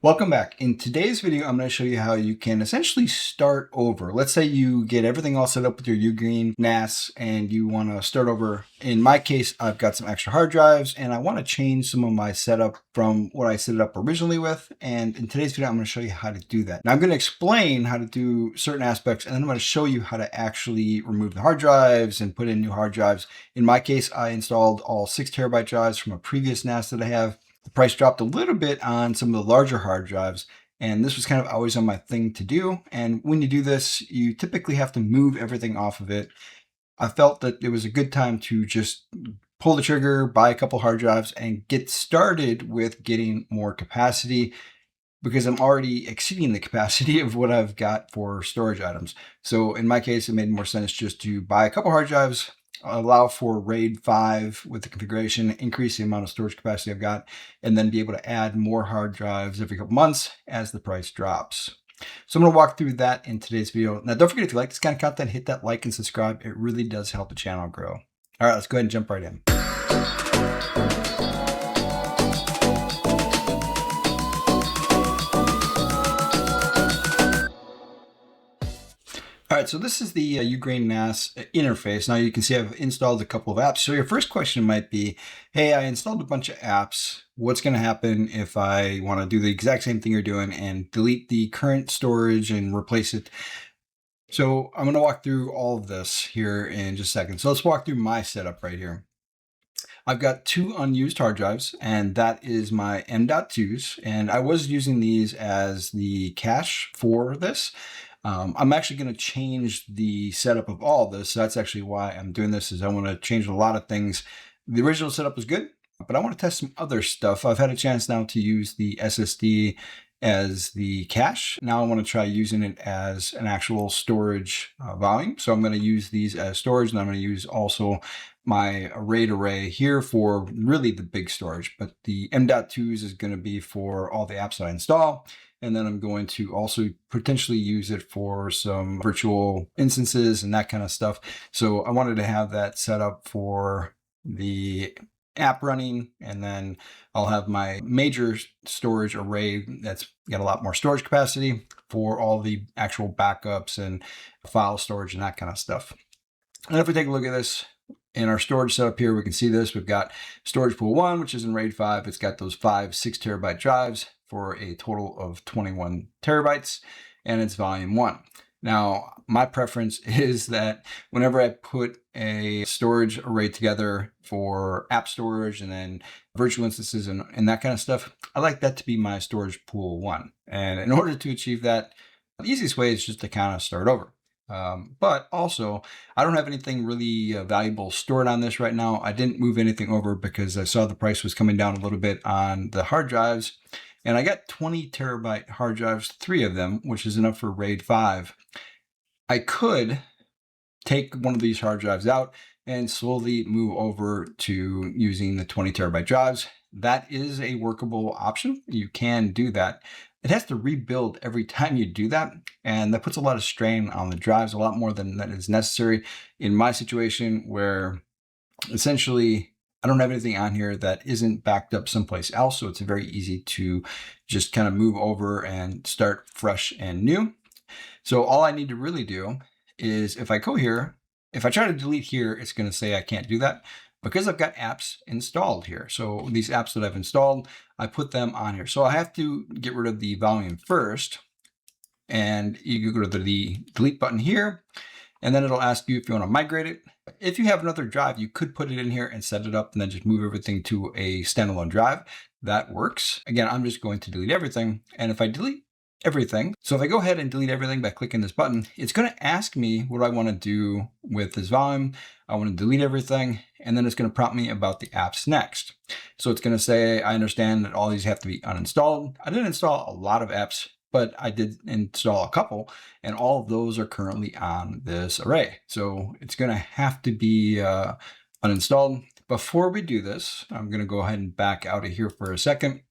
Welcome back. In today's video, I'm going to show you how you can essentially start over. Let's say you get everything all set up with your UGREEN NAS and you want to start over. In my case, I've got some extra hard drives and I want to change some of my setup from what I set it up originally with. And in today's video, I'm going to show you how to do that. Now I'm going to explain how to do certain aspects and then I'm going to show you how to actually remove the hard drives and put in new hard drives. In my case, I installed all 6 terabyte drives from a previous NAS that I have. The price dropped a little bit on some of the larger hard drives, and this was kind of always on my thing to do. And when you do this, you typically have to move everything off of it. I felt that it was a good time to just pull the trigger, buy a couple hard drives, and get started with getting more capacity because I'm already exceeding the capacity of what I've got for storage items. So in my case, it made more sense just to buy a couple hard drives, allow for RAID 5 with the configuration, increase the amount of storage capacity I've got, and then be able to add more hard drives every couple months as the price drops. So I'm going to walk through that in today's video. Now, don't forget, if you like this kind of content, hit that like and subscribe. It really does help the channel grow. All right, let's go ahead and jump right in. All right, so this is the UGREEN NAS interface. Now you can see I've installed a couple of apps. So your first question might be, hey, I installed a bunch of apps. What's going to happen if I want to do the exact same thing you're doing and delete the current storage and replace it? So I'm going to walk through all of this here in just a second. So let's walk through my setup right here. I've got 2 unused hard drives, and that is my M.2s. And I was using these as the cache for this. I'm actually going to change the setup of all of this. So that's actually why I'm doing this, is I want to change a lot of things. The original setup was good, but I want to test some other stuff. I've had a chance now to use the SSD as the cache. Now I want to try using it as an actual storage volume. So I'm going to use these as storage, and I'm going to use also my RAID array here for really the big storage, but the M.2s is going to be for all the apps I install. And then I'm going to also potentially use it for some virtual instances and that kind of stuff. So I wanted to have that set up for the app running, and then I'll have my major storage array that's got a lot more storage capacity for all the actual backups and file storage and that kind of stuff. And if we take a look at this in our storage setup here, we can see this. We've got storage pool 1, which is in RAID 5. It's got those 5 6 terabyte drives for a total of 21 terabytes, and it's volume 1. Now, my preference is that whenever I put a storage array together for app storage and then virtual instances and that kind of stuff, I like that to be my storage pool 1. And in order to achieve that, the easiest way is just to kind of start over. But also, I don't have anything really valuable stored on this right now. I didn't move anything over because I saw the price was coming down a little bit on the hard drives. And I got 20 terabyte hard drives, 3 of them, which is enough for RAID 5. I could take one of these hard drives out and slowly move over to using the 20 terabyte drives. That is a workable option. You can do that. It has to rebuild every time you do that, and that puts a lot of strain on the drives, a lot more than that is necessary in my situation, where essentially I don't have anything on here that isn't backed up someplace else. So it's very easy to just kind of move over and start fresh and new. So all I need to really do is, if I go here, if I try to delete here, it's going to say I can't do that because I've got apps installed here. So these apps that I've installed, I put them on here. So I have to get rid of the volume first, and you go to the delete button here, and then it'll ask you if you want to migrate it. If you have another drive, you could put it in here and set it up and then just move everything to a standalone drive. That works. Again, I'm just going to delete everything. And if I delete everything, so if I go ahead and delete everything by clicking this button, it's going to ask me what I want to do with this volume. I want to delete everything, and then it's going to prompt me about the apps next. So it's going to say, I understand that all these have to be uninstalled. I didn't install a lot of apps, but I did install a couple, and all of those are currently on this array. So it's going to have to be uninstalled. Before we do this, I'm going to go ahead and back out of here for a second.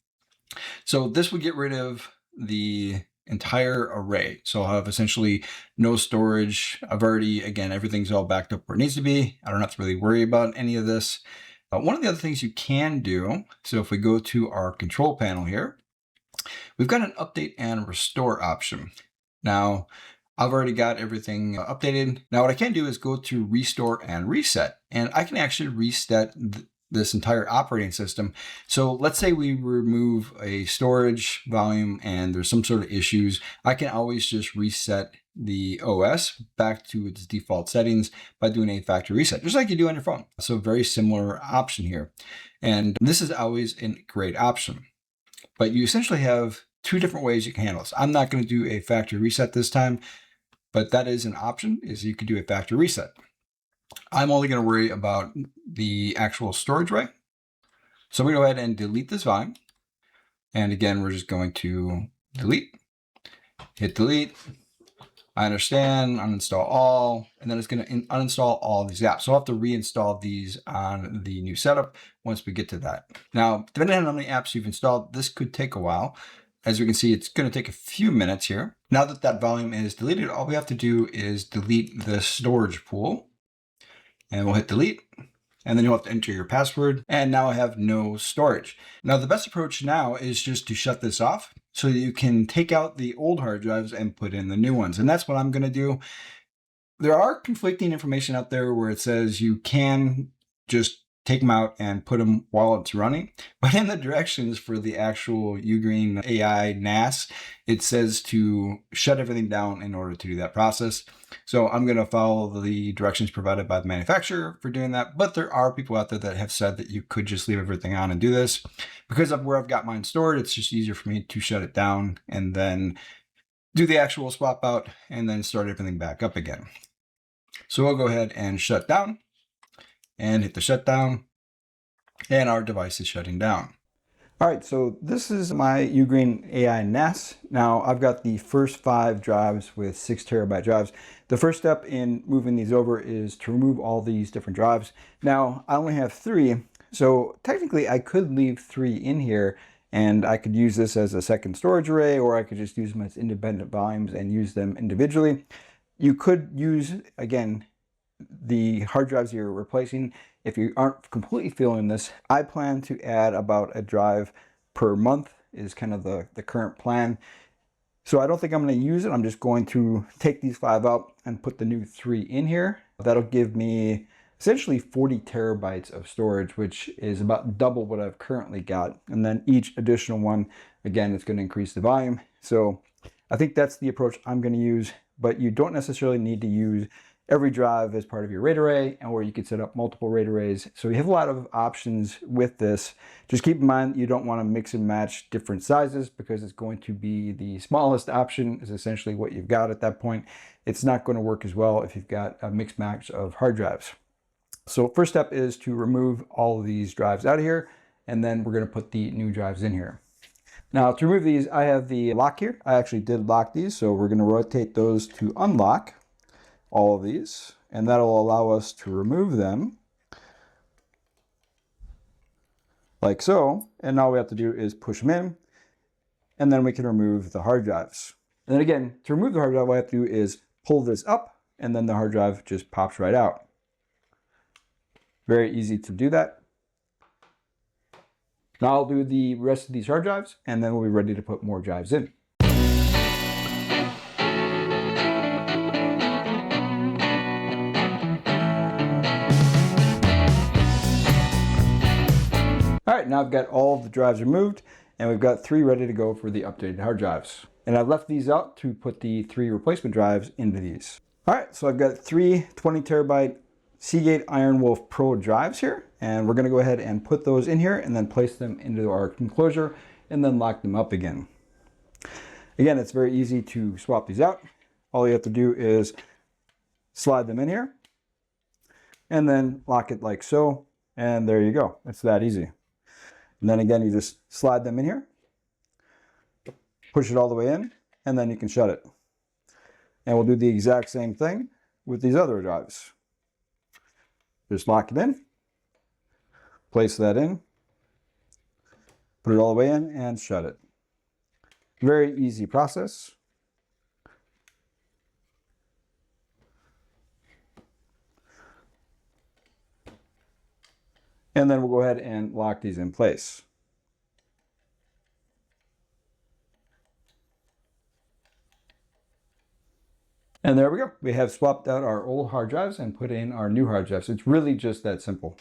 So this would get rid of the entire array. So I'll have essentially no storage. I've already, again, everything's all backed up where it needs to be. I don't have to really worry about any of this. One of the other things you can do, so if we go to our control panel here, we've got an update and restore option. Now, I've already got everything updated. Now, what I can do is go to restore and reset, and I can actually reset this entire operating system. So let's say we remove a storage volume and there's some sort of issues. I can always just reset the OS back to its default settings by doing a factory reset, just like you do on your phone. So very similar option here. And this is always a great option. But you essentially have two different ways you can handle this. I'm not going to do a factory reset this time, but that is an option, is you could do a factory reset. I'm only going to worry about the actual storage array. So we go ahead and delete this volume. And again, we're just going to delete, hit delete. I understand, uninstall all, and then it's going to uninstall all these apps. So I'll have to reinstall these on the new setup once we get to that. Now, depending on how many apps you've installed, this could take a while. As we can see, it's going to take a few minutes here. Now that that volume is deleted, all we have to do is delete the storage pool. And we'll hit delete. And then you'll have to enter your password. And now I have no storage. Now, the best approach now is just to shut this off so that you can take out the old hard drives and put in the new ones. And that's what I'm going to do. There are conflicting information out there where it says you can just take them out and put them while it's running. But in the directions for the actual UGREEN AI NAS, it says to shut everything down in order to do that process. So I'm going to follow the directions provided by the manufacturer for doing that. But there are people out there that have said that you could just leave everything on and do this. Because of where I've got mine stored, it's just easier for me to shut it down and then do the actual swap out and then start everything back up again. So we'll go ahead and shut down and hit the shutdown, and our device is shutting down. All right, so this is my UGREEN AI NAS. Now I've got the first 5 drives with 6 terabyte drives. The first step in moving these over is to remove all these different drives. Now I only have 3, so technically I could leave 3 in here and I could use this as a second storage array, or I could just use them as independent volumes and use them individually. You could use, again, the hard drives you're replacing. If you aren't completely feeling this, I plan to add about a drive per month is kind of the current plan. So I don't think I'm going to use it. I'm just going to take these 5 out and put the new 3 in here. That'll give me essentially 40 terabytes of storage, which is about double what I've currently got. And then each additional one, again, it's going to increase the volume. So I think that's the approach I'm going to use, but you don't necessarily need to use every drive as part of your RAID array, or you could set up multiple RAID arrays. So you have a lot of options with this. Just keep in mind you don't want to mix and match different sizes, because it's going to be the smallest option is essentially what you've got at that point. It's not going to work as well if you've got a mixed match of hard drives. So first step is to remove all of these drives out of here, and then we're going to put the new drives in here. Now to remove these, I have the lock here. I actually did lock these, so we're going to rotate those to unlock all of these, and that'll allow us to remove them like so. And all we have to do is push them in, and then we can remove the hard drives. And then again, to remove the hard drive, what I have to do is pull this up, and then the hard drive just pops right out. Very easy to do that. Now I'll do the rest of these hard drives, and then we'll be ready to put more drives in. All right, now I've got all of the drives removed, and we've got 3 ready to go for the updated hard drives. And I've left these out to put the 3 replacement drives into these. All right, so I've got 3 20 terabyte Seagate Iron Wolf Pro drives here, and we're going to go ahead and put those in here and then place them into our enclosure and then lock them up again. Again, it's very easy to swap these out. All you have to do is slide them in here and then lock it like so, and there you go. It's that easy. And then again, you just slide them in here, push it all the way in, and then you can shut it. And we'll do the exact same thing with these other drives. Just lock it in, place that in, put it all the way in, and shut it. Very easy process. And then we'll go ahead and lock these in place. And there we go. We have swapped out our old hard drives and put in our new hard drives. It's really just that simple.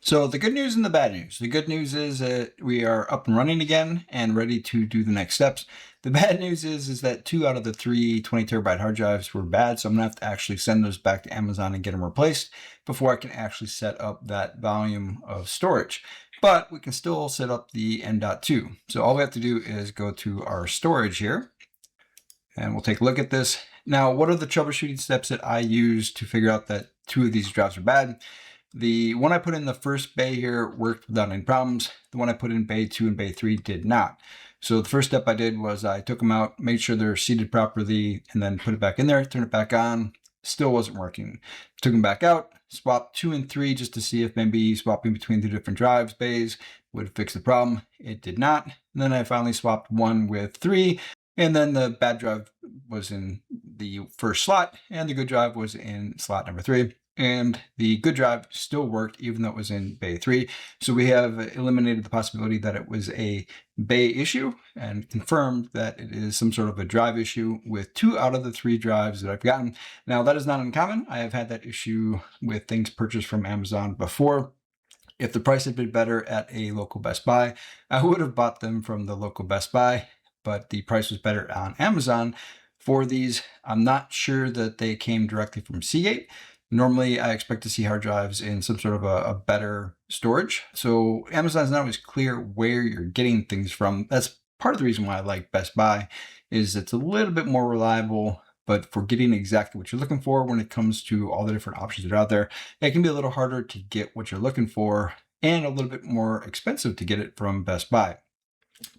So the good news and the bad news. The good news is that we are up and running again and ready to do the next steps. The bad news is that 2 out of the 3 20 terabyte hard drives were bad, so I'm gonna have to actually send those back to Amazon and get them replaced before I can actually set up that volume of storage. But we can still set up the M.2. So all we have to do is go to our storage here, and we'll take a look at this. Now, what are the troubleshooting steps that I use to figure out that 2 of these drives are bad? The one I put in the first bay here worked without any problems. The one I put in bay 2 and bay 3 did not. So the first step I did was I took them out, made sure they're seated properly, and then put it back in there, turn it back on. Still wasn't working. Took them back out, swapped 2 and 3 just to see if maybe swapping between the different drives bays would fix the problem. It did not. And then I finally swapped 1 with 3. And then the bad drive was in the first slot, and the good drive was in slot number 3. And the good drive still worked even though it was in bay 3. So we have eliminated the possibility that it was a bay issue and confirmed that it is some sort of a drive issue with 2 out of the 3 drives that I've gotten. Now, that is not uncommon. I have had that issue with things purchased from Amazon before. If the price had been better at a local Best Buy, I would have bought them from the local Best Buy, but the price was better on Amazon for these. I'm not sure that they came directly from Seagate. Normally, I expect to see hard drives in some sort of a better storage. So Amazon's not always clear where you're getting things from. That's part of the reason why I like Best Buy, is it's a little bit more reliable, but for getting exactly what you're looking for when it comes to all the different options that are out there, it can be a little harder to get what you're looking for and a little bit more expensive to get it from Best Buy.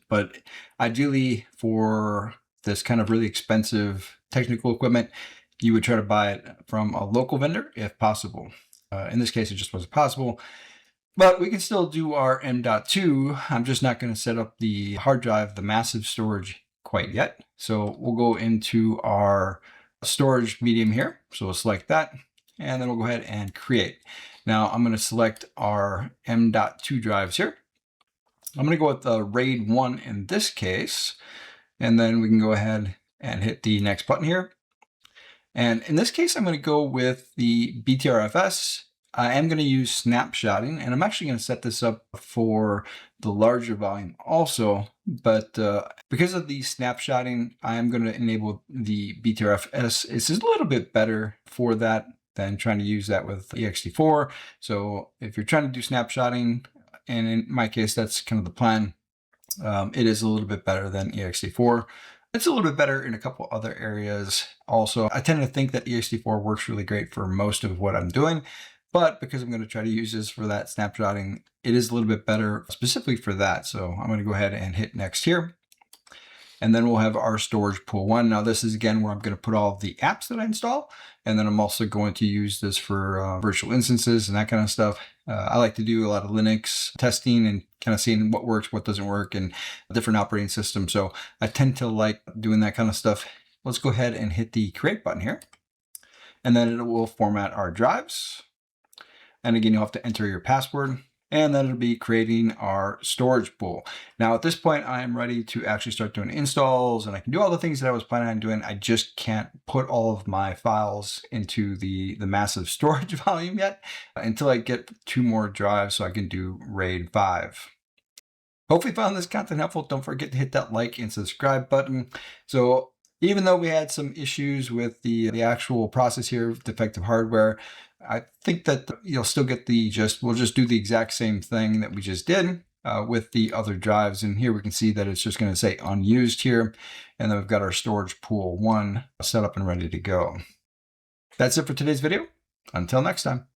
But ideally, for this kind of really expensive technical equipment, you would try to buy it from a local vendor if possible. In this case, it just wasn't possible, but we can still do our M.2. I'm just not going to set up the hard drive, the massive storage quite yet. So we'll go into our storage medium here. So we'll select that, and then we'll go ahead and create. Now I'm going to select our M.2 drives here. I'm going to go with the RAID 1 in this case, and then we can go ahead and hit the next button here. And in this case, I'm going to go with the BTRFS. I am going to use snapshotting, and I'm actually going to set this up for the larger volume also. But because of the snapshotting, I am going to enable the BTRFS. It's a little bit better for that than trying to use that with ext4. So if you're trying to do snapshotting, and in my case, that's kind of the plan, it is a little bit better than ext4. It's a little bit better in a couple other areas. Also, I tend to think that ext4 works really great for most of what I'm doing, but because I'm going to try to use this for that snapshotting, it is a little bit better specifically for that. So I'm going to go ahead and hit next here. And then we'll have our storage pool 1. Now this is again where I'm going to put all of the apps that I install. And then I'm also going to use this for virtual instances and that kind of stuff. I like to do a lot of Linux testing and kind of seeing what works, what doesn't work, and different operating systems. So I tend to like doing that kind of stuff. Let's go ahead and hit the create button here. And then it will format our drives. And again, you'll have to enter your password. And then it'll be creating our storage pool. Now at this point, I am ready to actually start doing installs, and I can do all the things that I was planning on doing. I just can't put all of my files into the massive storage volume yet until I get 2 more drives so I can do RAID 5. Hopefully you found this content helpful. Don't forget to hit that like and subscribe button. So even though we had some issues with the actual process here, defective hardware, I think that you'll still get the gist. We'll just do the exact same thing that we just did with the other drives. And here we can see that it's just going to say unused here. And then we've got our storage pool 1 set up and ready to go. That's it for today's video. Until next time.